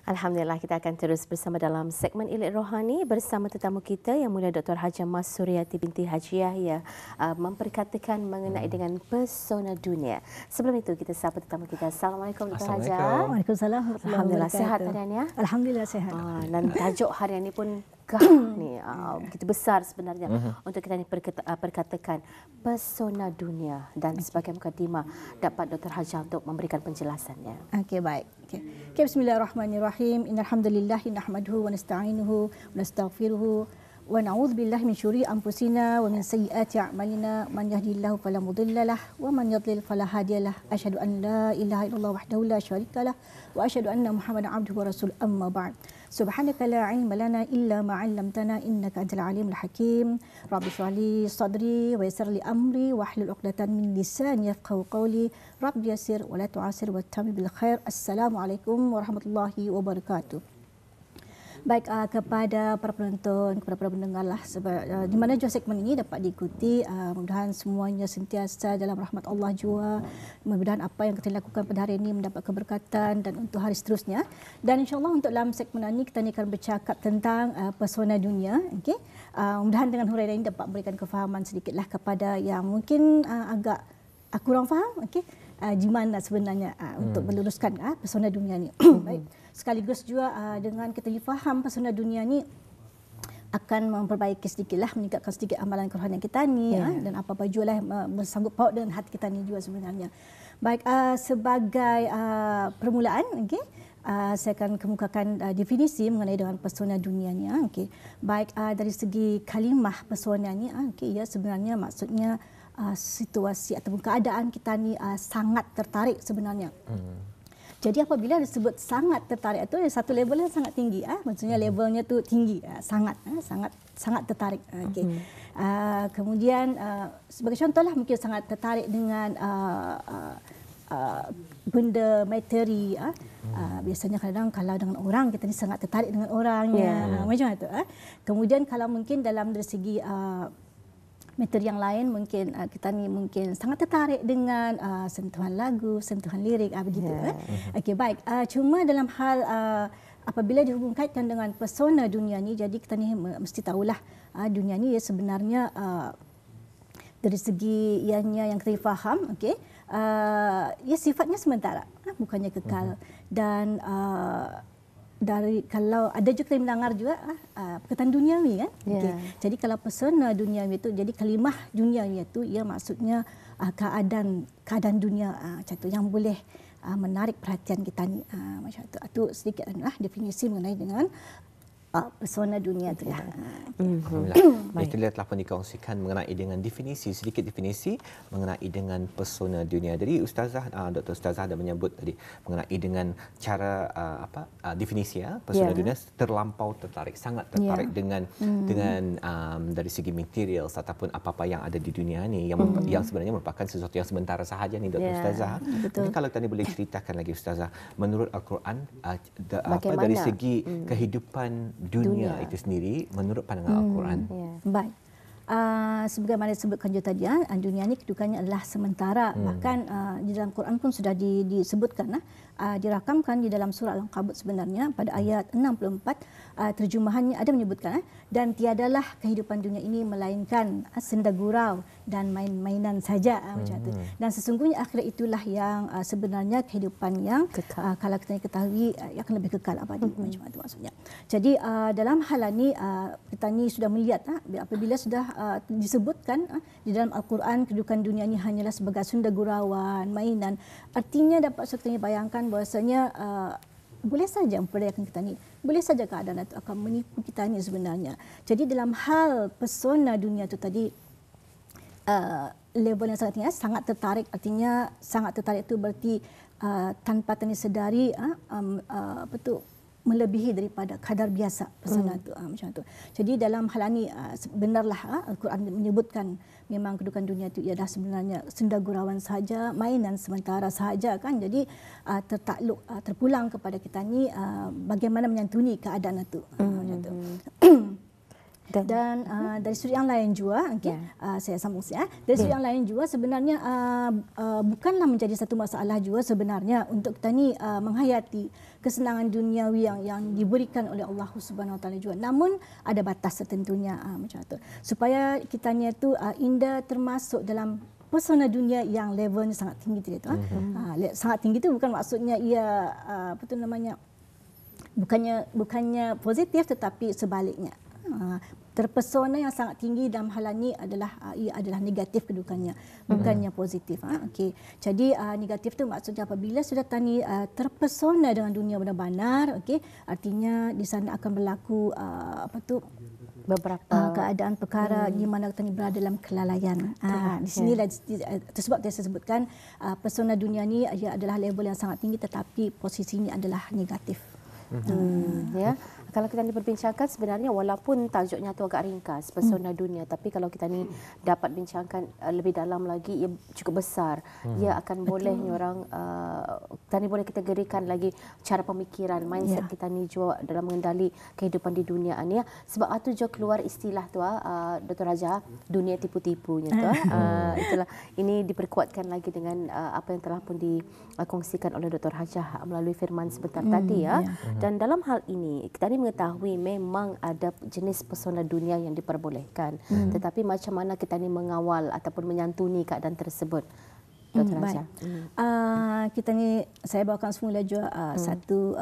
Alhamdulillah, kita akan terus bersama dalam segmen Ilmu Rohani bersama tetamu kita yang mulia Dr. Hajah Mas Suryati binti Haji Yahya memperkatakan mengenai dengan pesona dunia. Sebelum itu kita sapa tetamu kita. Assalamualaikum Dr. Hajah. Waalaikumsalam. Alhamdulillah sihat harian ya. Alhamdulillah sihat. Dan tajuk harian ini pun ni begitu besar sebenarnya untuk kita ni perkatakan pesona dunia dan sebagai mukadimah dapat Dr. Hajah untuk memberikan penjelasannya. Okey, baik. Okey, bismillahirrahmanirrahim. Innalhamdulillah nahmaduhu wa nasta'inuhu wa nastaghfiruhu wa na'udzu billahi min syururi anfusina wa min sayyiati a'malina. Man yahdihillahu fala mudilla lahu wa man yudlil fala hadiya lahu. Asyhadu an la ilaha illallah wahdahu la syarika lahu wa asyhadu anna Muhammadan abduhu wa rasuluhu. Amma ba'd. Subhanaka la ilma lana illa ma 'allamtana innaka antal alimul hakim. Rabbi shrah li sadri wa yassir li amri wahlul 'uqdatam min lisani yafqahu qawli. Rabbi yassir wa la tu'assir wa tammi bil khair. Assalamualaikum warahmatullahi wabarakatuh. Baik, kepada para penonton, kepada para pendengar lah, di mana jua segmen ini dapat diikuti, mudah-mudahan semuanya sentiasa dalam rahmat Allah jua. Mudah-mudahan apa yang kita lakukan pada hari ini mendapat keberkatan dan untuk hari seterusnya. Dan insyaAllah untuk dalam segmen ini kita akan bercakap tentang pesona dunia. Okay? Mudah-mudahan dengan huraian ini dapat memberikan kefahaman sedikitlah kepada yang mungkin agak kurang faham. Okay? Di mana sebenarnya untuk meluruskan pesona dunia ni. Baik. Sekaligus juga dengan kita faham pesona dunia ni akan memperbaiki sedikitlah, meningkatkan sedikit amalan kerohanian kita ni dan apa-apa jualah bersanggup paut dengan hati kita ni juga sebenarnya. Baik, sebagai permulaan, okay, saya akan kemukakan definisi mengenai dengan pesona dunia ni. Okay. Baik, dari segi kalimah pesona ni, okay, ya, sebenarnya maksudnya situasi ataupun keadaan kita ni sangat tertarik sebenarnya. Jadi apabila disebut sangat tertarik itu satu level yang sangat tinggi, maksudnya levelnya tu tinggi, sangat tertarik. Okay. Kemudian sebagai contohlah mungkin sangat tertarik dengan benda materi. Biasanya kadang kalau dengan orang kita ni sangat tertarik dengan orangnya, macam itu. Kemudian kalau mungkin dalam dari segi materi yang lain mungkin kita ni mungkin sangat tertarik dengan sentuhan lagu, sentuhan lirik, begitu. Okey, baik. Cuma dalam hal apabila dihubungkan dengan pesona dunia ni, jadi kita ni mesti tahulah dunia ni sebenarnya dari segi yang kita faham, okey, ya sifatnya sementara, bukannya kekal. Dan dari kalau ada juga kita mendengar juga perkataan duniawi kan. Okay. Jadi kalau pesona duniawi itu, jadi kalimah duniawi itu ia maksudnya keadaan dunia macam tu yang boleh menarik perhatian kita ni macam tu. Itu sedikit definisi mengenai dengan pesona dunia tu lah. Itulah telah pun dikongsikan mengenai dengan definisi, sedikit definisi mengenai dengan pesona dunia. Jadi Ustazah, Dr. Ustazah ada menyebut tadi mengenai dengan cara definisi pesona dunia, terlampau tertarik, sangat tertarik dengan dari segi material ataupun apa-apa yang ada di dunia ni yang sebenarnya merupakan sesuatu yang sementara sahaja ni, Dr. Ustazah. Mungkin kalau tadi boleh ceritakan lagi Ustazah, menurut Al-Quran dari segi kehidupan dunia itu sendiri menurut pandangan Al-Quran. Baik. Sebagaimana disebutkan juga tadi, dunia ini kedudukannya adalah sementara. Bahkan di dalam Quran pun sudah disebutkan, dirakamkan di dalam surah Al-Ankabut sebenarnya pada ayat 64, terjemahannya ada menyebutkan, dan tiadalah kehidupan dunia ini melainkan senda gurau dan main-mainan saja, macam itu. Dan sesungguhnya akhirat itulah yang sebenarnya kehidupan yang kalau kita ketahui akan lebih kekal abadi, macam itu maksudnya. Jadi dalam hal ini kita ni sudah melihat apabila sudah disebutkan di dalam Al-Quran kedudukan dunia ini hanyalah sebagai senda gurauan, mainan, artinya dapat kita bayangkan bahwasanya boleh saja memperdayakan kita ni, boleh saja keadaan itu akan menipu kita ni sebenarnya. Jadi dalam hal pesona dunia itu tadi level yang sangat tinggi, sangat tertarik, artinya sangat tertarik itu berarti tanpa sedari melebihi daripada kadar biasa pesona itu, macam tu. Jadi dalam hal ini benarlah Al-Quran menyebutkan memang kedudukan dunia itu ialah sebenarnya senda gurauan sahaja, mainan sementara sahaja kan. Jadi tertakluk terpulang kepada kita ni bagaimana menyantuni keadaan itu, macam tu. Dan dari sudut yang lain juga, saya sambung dari sudut yang lain juga sebenarnya bukanlah menjadi satu masalah juga sebenarnya untuk kita ni menghayati kesenangan duniawi yang diberikan oleh Allah Subhanahu Wa Taala juga. Namun ada batas tertentunya macam tu. Supaya kita ni tu indah termasuk dalam pesona dunia yang levelnya sangat tinggi tu. Sangat tinggi tu bukan maksudnya ia bukannya positif tetapi sebaliknya. Terpesona yang sangat tinggi dalam hal ini ia adalah negatif kedudukannya, bukannya positif. Okey. Jadi negatif tu maksudnya apabila sudah tani terpesona dengan dunia benar-benar, okey, artinya di sana akan berlaku beberapa keadaan perkara di mana tani berada dalam kelalaian. Di sinilah sebab saya sebutkan pesona dunia ni ia adalah level yang sangat tinggi tetapi posisinya adalah negatif. Ya. Kalau kita ni berbincangkan sebenarnya walaupun tajuknya tu agak ringkas, pesona dunia, tapi kalau kita ni dapat bincangkan lebih dalam lagi, ia cukup besar. Ia akan boleh orang kita ni boleh kategorikan lagi cara pemikiran, mindset kita ni juga dalam mengendali kehidupan di dunia ni. Sebab itu juga keluar istilah tu Dr. Haja, dunia tipu-tipunya tu. Itulah ini diperkuatkan lagi dengan apa yang telah pun dikongsikan oleh Dr. Haja melalui firman sebentar tadi ya. Dan dalam hal ini kita ni mengetahui memang ada jenis pesona dunia yang diperbolehkan. Tetapi macam mana kita ni mengawal ataupun menyantuni keadaan tersebut? Dr. Haja. Kita ni saya bawakan semula juga satu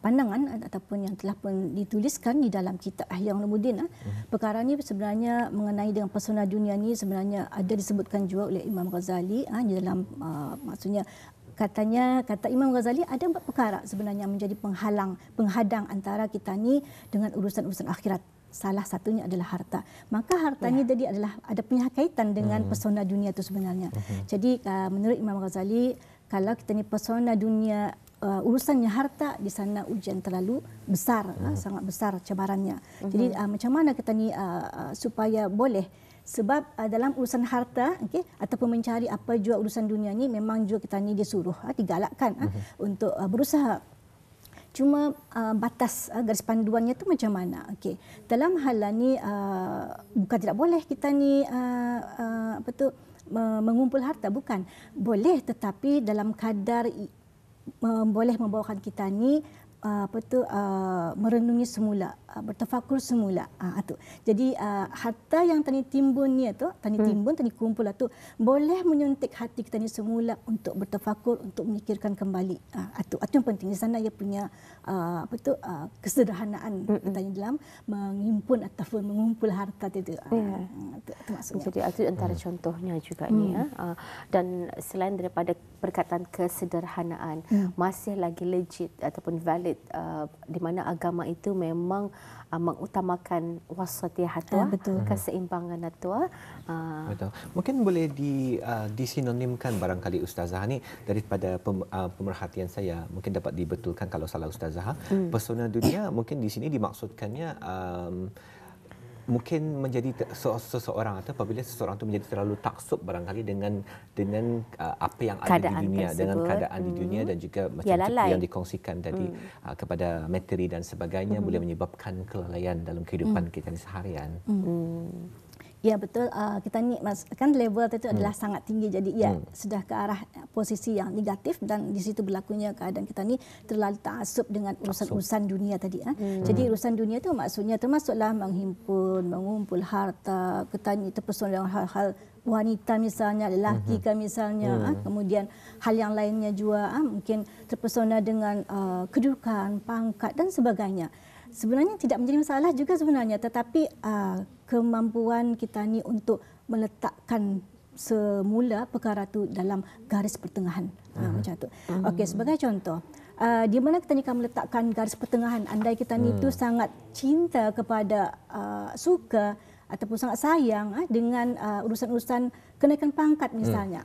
pandangan ataupun yang telah pun dituliskan di dalam kitab Ihya Ulumuddin. Perkara ni sebenarnya mengenai dengan pesona dunia ni sebenarnya ada disebutkan juga oleh Imam Ghazali di dalam maksudnya kata Imam Ghazali ada 4 perkara sebenarnya menjadi penghadang antara kita ni dengan urusan-urusan akhirat. Salah satunya adalah harta. Maka harta ni jadi ada punya kaitan dengan pesona dunia itu sebenarnya. Jadi menurut Imam Ghazali, kalau kita ni pesona dunia urusannya harta, di sana ujian terlalu besar, sangat besar cabarannya. Jadi macam mana kita ni supaya boleh, sebab dalam urusan harta ataupun mencari apa jua urusan dunia ni memang juga kita ni disuruh digalakkan untuk berusaha. Cuma batas garis panduannya tu macam mana? Dalam hal ni bukan tidak boleh kita ni mengumpul harta, bukan. Boleh, tetapi dalam kadar boleh membawakan kita ni merenungi semula, bertafakur semula. Jadi harta yang tadi timbunnya tu, tadi kumpul tu boleh menyuntik hati kita ni semula untuk bertafakur, untuk memikirkan kembali. Itu yang penting. Di sana ia punya kesederhanaan kita ni dalam menghimpun ataupun mengumpul harta itu. Itu maksudnya. Jadi itu antara contohnya juga ni. Dan selain daripada perkataan kesederhanaan, masih lagi legit ataupun valid di mana agama itu memang mengutamakan wasatiyah tu, keseimbangan tu. Betul. Mungkin boleh disinonimkan barangkali Ustazah ni daripada pemerhatian saya, mungkin dapat dibetulkan kalau salah Ustazah. Pesona dunia mungkin di sini dimaksudkannya mungkin menjadi seseorang atau apabila seseorang itu menjadi terlalu taksub barangkali dengan apa yang ada keadaan di dunia, tersebut, dengan keadaan di dunia dan juga macam yang dikongsikan tadi kepada materi dan sebagainya boleh menyebabkan kelalaian dalam kehidupan kita ni seharian. Ya betul, kita ni kan level itu adalah sangat tinggi, jadi ya sudah ke arah posisi yang negatif dan di situ berlakunya keadaan kita ni terlalu taksub dengan urusan dunia tadi. Jadi urusan dunia itu maksudnya termasuklah menghimpun, mengumpul harta, kita ni terpesona dengan hal-hal wanita misalnya, lelaki kan misalnya, kemudian hal yang lainnya juga, mungkin terpesona dengan kedudukan, pangkat dan sebagainya. Sebenarnya tidak menjadi masalah juga sebenarnya, tetapi kemampuan kita ni untuk meletakkan semula perkara itu dalam garis pertengahan. Macam tu. Okey, sebagai contoh, di mana kita ni akan meletakkan garis pertengahan, andai kita ni itu sangat cinta kepada suka ataupun sangat sayang dengan urusan-urusan kenaikan pangkat misalnya.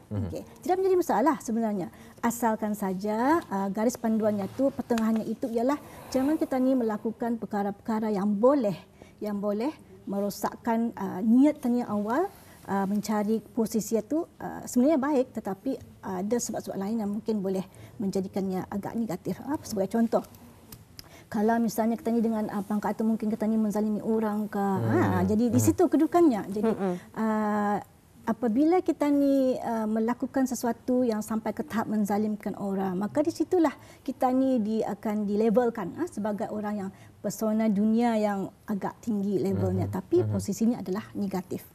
Tidak menjadi masalah sebenarnya. Asalkan saja garis panduannya itu, pertengahannya itu ialah jangan kita ni melakukan perkara-perkara yang boleh merosakkan niat tanya awal mencari posisi itu sebenarnya baik, tetapi ada sebab-sebab lain yang mungkin boleh menjadikannya agak negatif. Sebagai contoh, Kalau misalnya kita ni dengan pangkat atau mungkin kita ni menzalimi orang ke, jadi di situ kedudukannya. Jadi apabila kita ni melakukan sesuatu yang sampai ke tahap menzalimkan orang, maka di situlah kita ni akan dilabelkan sebagai orang yang persona dunia yang agak tinggi levelnya, tapi posisinya adalah negatif.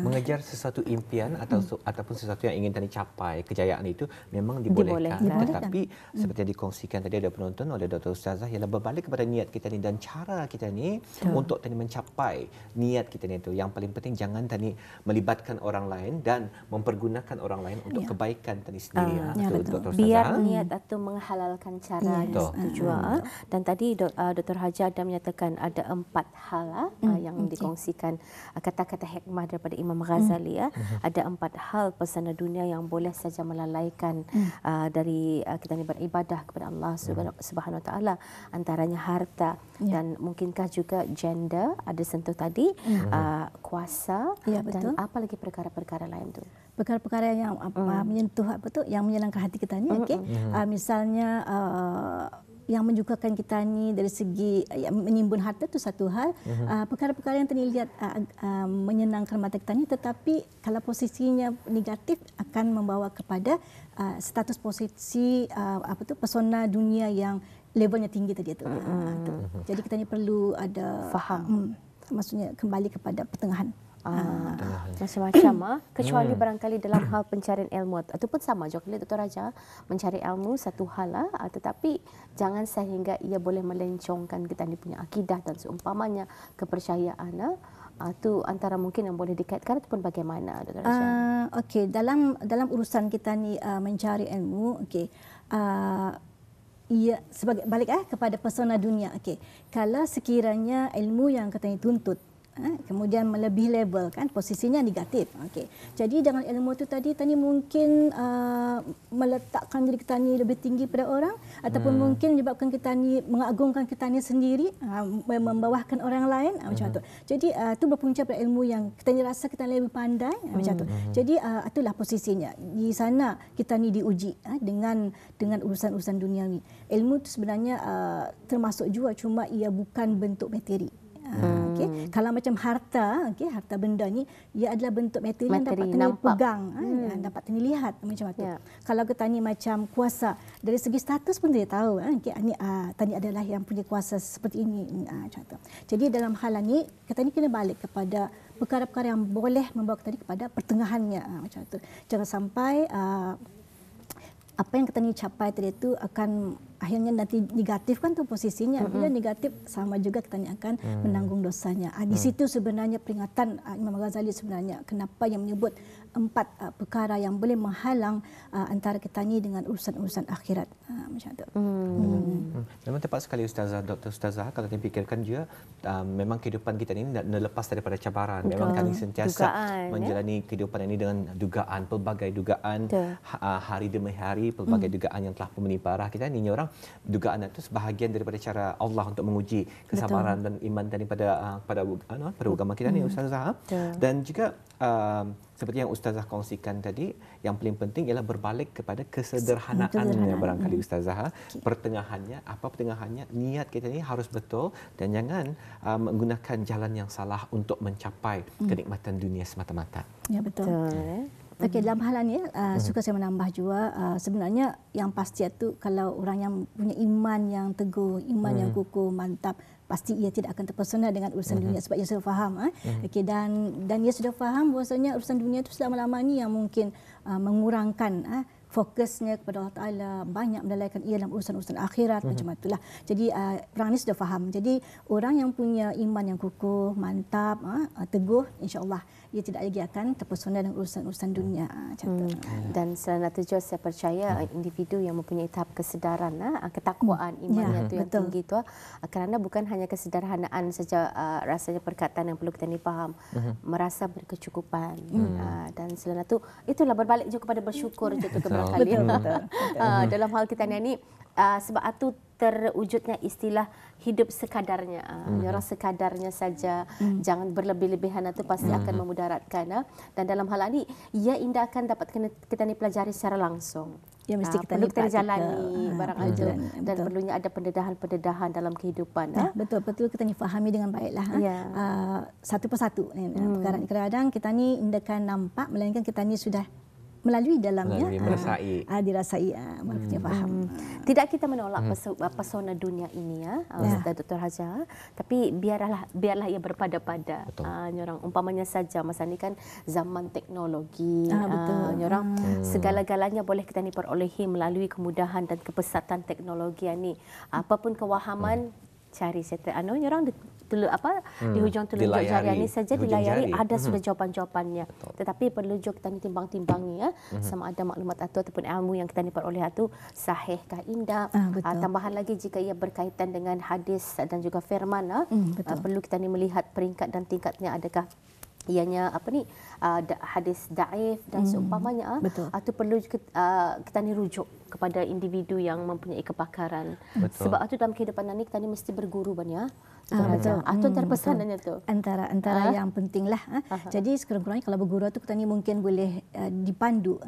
Mengejar sesuatu impian ataupun sesuatu yang ingin tadi capai, kejayaan itu memang dibolehkan. Tetapi seperti yang dikongsikan tadi ada penonton oleh Dr. Ustazah, ialah berbalik kepada niat kita ni dan cara kita ni untuk tadi mencapai niat kita ni itu. Yang paling penting jangan tadi melibatkan orang lain dan mempergunakan orang lain untuk kebaikan tadi sendiri. Dr. Ustazah. Biar niat atau menghalalkan cara itu juga. Dan tadi Dr. Haji ada menyatakan ada 4 hal yang dikongsikan, kata-kata hikmah daripada Imam Ghazali. Ada 4 hal pesona dunia yang boleh saja melalaikan dari kita ni beribadah kepada Allah Subhanahu Wa Taala. Antaranya harta dan mungkinkah juga gender ada sentuh tadi, kuasa dan apa lagi perkara-perkara lain tu. Perkara-perkara yang menyentuh yang menyenangkan hati kita ni, misalnya yang menjukakan kita ni dari segi menimbun harta itu satu hal. Perkara-perkara yang terlihat menyenangkan mata kita ni, tetapi kalau posisinya negatif akan membawa kepada status posisi pesona dunia yang levelnya tinggi tadi itu. Jadi kita ni perlu ada faham, maksudnya kembali kepada pertengahan. Macam-macam kecuali barangkali dalam hal pencarian ilmu ataupun sama juga Dr. Raja mencari ilmu satu hal tetapi jangan sehingga ia boleh melencongkan kita ni punya akidah dan seumpamanya kepercayaan. Itu antara mungkin yang boleh dikaitkan ataupun bagaimana Dr. Raja? Okey, dalam urusan kita ni mencari ilmu, ia sebagai balik kepada persona dunia. Kalau sekiranya ilmu yang kita ni tuntut kemudian melebihi level, kan posisinya negatif. Jadi dengan ilmu itu tadi mungkin meletakkan diri kita ni lebih tinggi pada orang, ataupun mungkin menyebabkan kita ni mengagungkan kita ni sendiri, membawahkan orang lain, macam tu. Jadi itu berpunca pada ilmu yang kita ni rasa kita lebih pandai, macam tu. Jadi itulah posisinya. Di sana kita ni diuji dengan urusan-urusan duniawi. Ilmu itu sebenarnya termasuk juga, cuma ia bukan bentuk materi. Kalau macam harta, harta benda ni ia adalah bentuk materi yang dapat kita pegang, dapat kita lihat macam tu. Kalau kita ni macam kuasa, dari segi status pun dia tahu, tadi adalah yang punya kuasa seperti ini, macam tu. Jadi dalam hal ini kita ni kena balik kepada perkara-perkara yang boleh membawa kita kepada pertengahannya, macam tu. Jangan sampai apa yang kita ni capai tadi itu akan akhirnya nanti negatif, kan tu posisinya. Bila negatif sama juga kita ni akan menanggung dosanya. Di situ sebenarnya peringatan Imam Ghazali sebenarnya kenapa yang menyebut 4 perkara yang boleh menghalang antara kita ni dengan urusan-urusan akhirat, macam tu. Memang tepat sekali Ustazah, Dr. Ustazah, kalau dipikirkan juga memang kehidupan kita ini tidak lepas daripada cabaran. Memang kami sentiasa menjalani kehidupan ini dengan dugaan, pelbagai dugaan, hari demi hari, pelbagai dugaan yang telah menimpa arah kita. Ini orang dugaan itu sebahagian daripada cara Allah untuk menguji kesabaran dan iman daripada pada agama kita ni Ustazah. Dan juga seperti yang Ustazah kongsikan tadi, yang paling penting ialah berbalik kepada kesederhanaannya barangkali Ustazah. Pertengahannya, apa pertengahannya? Niat kita ni harus betul dan jangan menggunakan jalan yang salah untuk mencapai kenikmatan dunia semata-mata. Ya, betul. Okey, dalam hal ini suka saya menambah juga, sebenarnya yang pasti itu kalau orang yang punya iman yang teguh, iman yang kukuh, mantap, pasti ia tidak akan terpesona dengan urusan dunia sebab ia sudah faham. Okey, dan ia sudah faham bahwasanya urusan dunia itu selama-lama ni yang mungkin mengurangkan fokusnya kepada Allah Ta'ala, banyak melalaikan ia dalam urusan-urusan akhirat, macam itulah. Jadi orang ini sudah faham. Jadi orang yang punya iman yang kukuh, mantap, teguh, insya-Allah ia tidak lagi akan terpesona dengan urusan-urusan dunia. Dan selain itu juga saya percaya individu yang mempunyai tahap kesedaran, ketakwaan imannya itu yang tinggi itu, kerana bukan hanya kesederhanaan saja rasanya perkataan yang perlu kita ni faham, merasa berkecukupan. Dan selain itu, itulah berbalik juga kepada bersyukur juga kali. Dalam hal kita ni sebab itu terwujudnya istilah hidup sekadarnya, nyerah sekadarnya saja, jangan berlebih-lebihan, itu pasti akan memudaratkan. Dan dalam hal ini ia indah akan dapat kita ni pelajari secara langsung. yang mesti kita perlu kita lipat jalani barang itu jalani, dan betul. perlunya ada pendedahan-pendedahan dalam kehidupan. Betul kita ni fahami dengan baiklah. Ya. Satu persatu. Perkara kadang-kadang kita ni tidak nampak, melainkan kita ni sudah melalui dalamnya, dirasai, maka kita faham. Tidak kita menolak pesona dunia ini Ustaz Dr. Hajah, tapi biarlah ia berpada-pada. Nyorang umpamanya saja masa ni kan zaman teknologi. Nyorang segala-galanya boleh kita ni perolehi melalui kemudahan dan kepesatan teknologi ni. Apapun kewahaman cari nyorang di hujung telunjuk jari ini saja dilayari ada sudah jawapan-jawapannya. Tetapi perlu juga kita ni timbang-timbangi sama ada maklumat ataupun ilmu yang kita ni peroleh itu sahihkah indah. Tambahan lagi jika ia berkaitan dengan hadis dan juga firman perlu kita ni melihat peringkat dan tingkatnya, adakah ianya hadis daif dan seumpamanya. Itu perlu kita ni rujuk kepada individu yang mempunyai kepakaran. Sebab itu dalam kehidupan ni kita ni mesti berguru banyak. Atau antara pesanannya tu antara yang pentinglah. Jadi sekurang-kurangnya kalau berguru tu kita ni mungkin boleh dipandu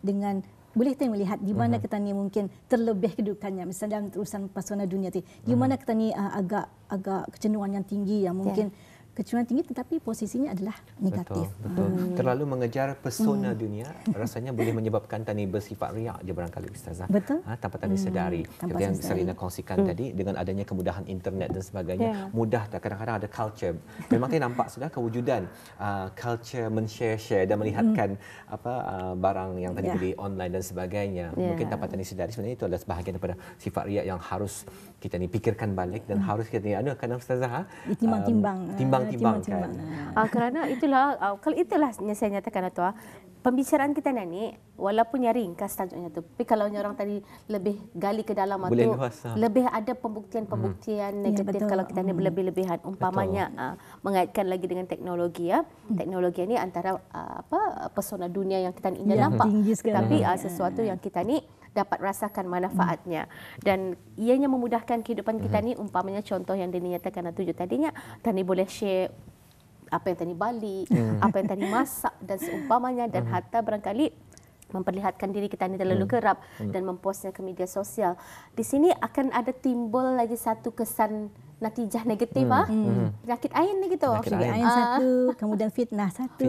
dengan boleh kita melihat di mana kita ni mungkin terlebih kedudukannya, misalnya dalam terusan pesona dunia tu, di mana kita ni agak kecenderungan yang tinggi yang mungkin kecenderungan tinggi tetapi posisinya adalah negatif. Betul. Terlalu mengejar pesona dunia rasanya boleh menyebabkan tani bersifat riak je barangkali Ustazah. Betul. Tanpa tani sedari. Seperti yang Sarina kongsikan tadi, dengan adanya kemudahan internet dan sebagainya, mudah kadang-kadang ada culture. Memang kita nampak sudah kewujudan culture men-share dan melihatkan barang yang tadi beli online dan sebagainya. Mungkin tanpa tani sedari sebenarnya itu adalah sebahagian daripada sifat riak yang harus kita ni fikirkan balik dan harus kita ni kadang Ustazah timbang-timbangkan. Kerana kalau itulah yang saya nyatakan tu, pembicaraan kita ni walaupun yang ringkas tajuknya tu, tapi kalau orang tadi lebih gali ke dalam tu lebih ada pembuktian-pembuktian negatif kalau kita ni berlebih-lebihan. Umpamanya mengaitkan lagi dengan teknologi teknologi ni antara pesona dunia yang kita ni indah nampak, tapi sesuatu yang kita ni dapat rasakan manfaatnya dan ianya memudahkan kehidupan kita ni. Umpamanya contoh yang dinyatakan tujuh tadinya, tani boleh share apa yang tani balik, apa yang tani masak dan seumpamanya, dan hatta barangkali memperlihatkan diri kita ni terlalu kerap dan mempostnya ke media sosial. Di sini akan ada timbul lagi satu kesan natijah negatif penyakit ain ni gitu. Penyakit ain satu, kemudian fitnah satu.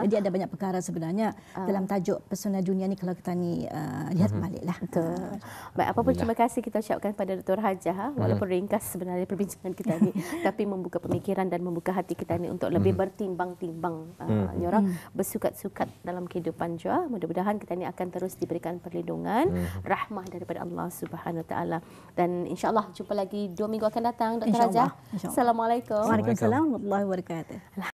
Jadi ada banyak perkara sebenarnya dalam tajuk pesona dunia ni kalau kita ni lihat baliklah. Betul. Baik, apa pun terima kasih kita ucapkan pada Dr. Hajah walaupun ringkas sebenarnya perbincangan kita ni tapi membuka pemikiran dan membuka hati kita ni untuk lebih bertimbang-timbang. Orang bersukat-sukat dalam kehidupan juga. Mudah-mudahan kita ni akan terus diberikan perlindungan, rahmah daripada Allah Subhanahu Wa Taala, dan insya-Allah jumpa lagi 2 minggu akan datang Dr. Hajah. Assalamualaikum. Waalaikumsalam warahmatullahi wabarakatuh.